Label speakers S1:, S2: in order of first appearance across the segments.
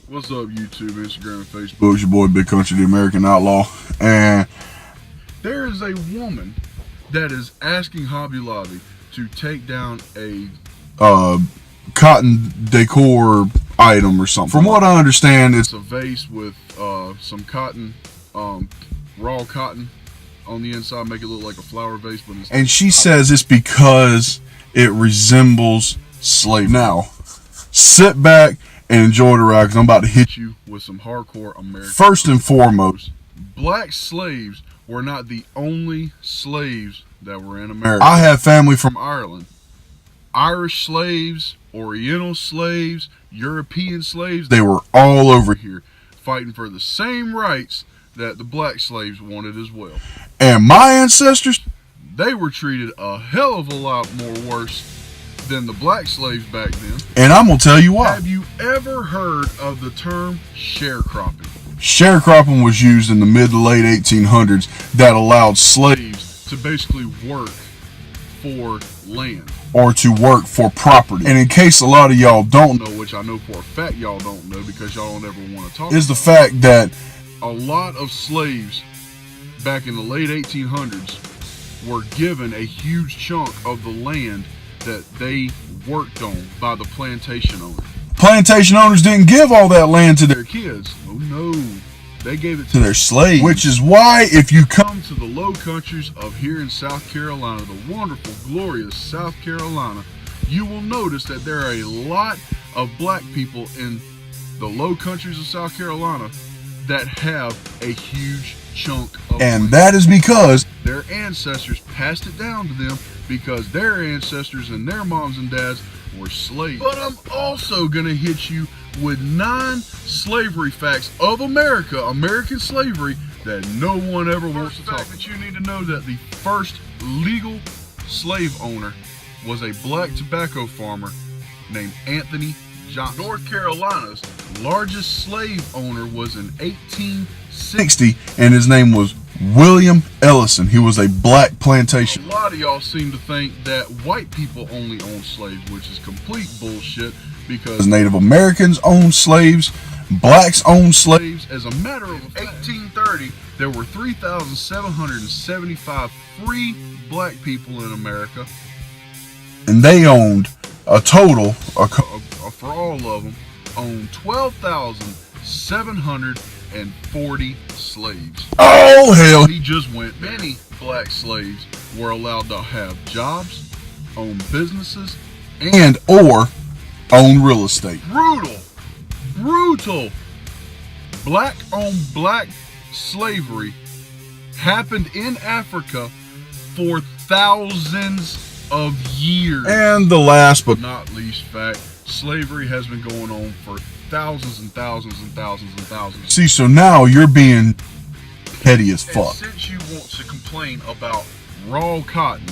S1: What's up, YouTube, Instagram, and Facebook? It's your boy, Big Country, the American Outlaw. And there is a woman that is asking Hobby Lobby to take down a cotton decor item or something. From what I understand, it's a vase with some cotton, raw cotton on the inside, make it look like a flower vase. But and she says it's because it resembles slavery. Now, sit back and enjoy the ride, because I'm about to hit you with some hardcore American. First and foremost, black slaves were not the only slaves that were in America. I have family from Ireland. Irish slaves, Oriental slaves, European slaves, they were all over here fighting for the same rights that the black slaves wanted as well. And my ancestors, they were treated a hell of a lot more worse than the black slaves back then. And I'm gonna tell you why. Have you ever heard of the term sharecropping? Sharecropping was used in the mid to late 1800s that allowed slaves to basically work for land or to work for property. And in case a lot of y'all don't know, which I know for a fact y'all don't know because y'all don't ever want to talk, is the fact that a lot of slaves back in the late 1800s were given a huge chunk of the land that they worked on by the plantation owner. Plantation owners didn't give all that land to their kids. Oh no, they gave it to their slaves. Which is why if you come to the low countries of here in South Carolina, the wonderful, glorious South Carolina, you will notice that there are a lot of black people in the low countries of South Carolina that have a huge chunk of land. And that is because their ancestors passed it down to them, because their ancestors and their moms and dads were slaves. But I'm also gonna hit you with 9 slavery facts of America, American slavery, that no one ever wants to talk about. That you need to know that the first legal slave owner was a black tobacco farmer named Anthony Johnson. North Carolina's largest slave owner was in 1860, and his name was William Ellison. He was a black plantation. A lot of y'all seem to think that white people only own slaves, which is complete bullshit, because Native Americans owned slaves, blacks owned slaves. As a matter of fact, 1830, there were 3,775 free black people in America, and they owned a total, for all of them, owned 12,740 slaves. Oh hell! He just went. Many black slaves were allowed to have jobs, own businesses, and or own real estate. Brutal. Black on black slavery happened in Africa for thousands of years. And the last but not least fact, slavery has been going on for thousands and thousands and thousands and thousands. See, so now you're being petty as fuck. And since you want to complain about raw cotton,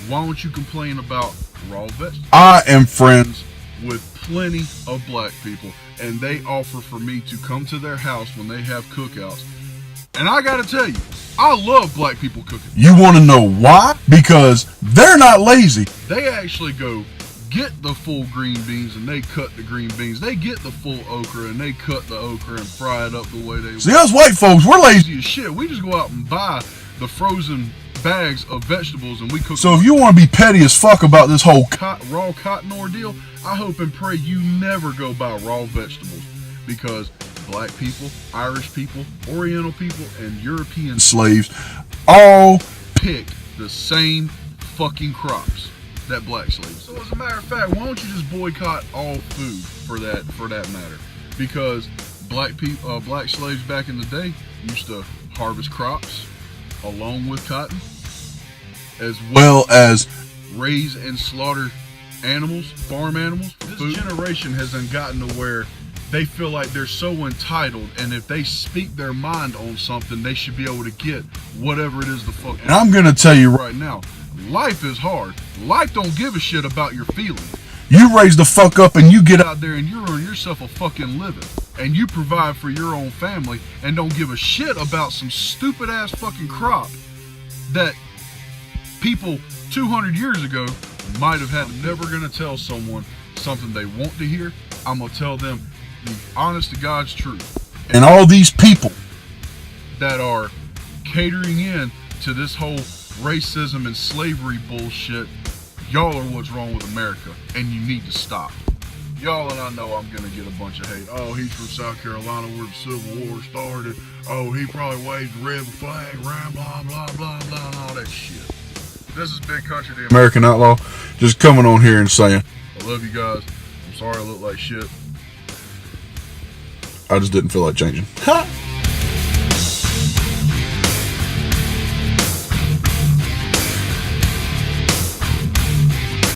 S1: why don't you complain about raw vegetables? I am friends with plenty of black people, and they offer for me to come to their house when they have cookouts. And I gotta tell you, I love black people cooking. You wanna know why? Because they're not lazy. They actually go get the full green beans and they cut the green beans. They get the full okra and they cut the okra and fry it up the way they want. See, us white folks, we're lazy as shit. We just go out and buy the frozen bags of vegetables and we cook. So if you want to be petty as fuck about this whole raw cotton ordeal, I hope and pray you never go buy raw vegetables, because black people, Irish people, Oriental people, and European slaves all picked the same fucking crops that black slaves. So as a matter of fact, why don't you just boycott all food for that matter? Because black people, black slaves back in the day used to harvest crops along with cotton, as well as raise and slaughter animals, farm animals. This generation has gotten to where they feel like they're so entitled, and if they speak their mind on something, they should be able to get whatever it is the fuck. And I'm gonna tell you right now, life is hard. Life don't give a shit about your feelings. You raise the fuck up and you get out there and you earn yourself a fucking living, and you provide for your own family, and don't give a shit about some stupid ass fucking crop that people 200 years ago might have had. I'm never gonna tell someone something they want to hear. I'm gonna tell them the honest to God's truth.
S2: And all these people
S1: that are catering in to this whole racism and slavery bullshit, y'all are what's wrong with America, and you need to stop. Y'all, and I know I'm gonna get a bunch of hate. Oh, he's from South Carolina where the Civil War started. Oh, he probably waved the red flag around, blah, blah, blah, blah, and all that shit. This is Big Country, the American Outlaw, just coming on here and saying, I love you guys. I'm sorry I look like shit. I just didn't feel like changing.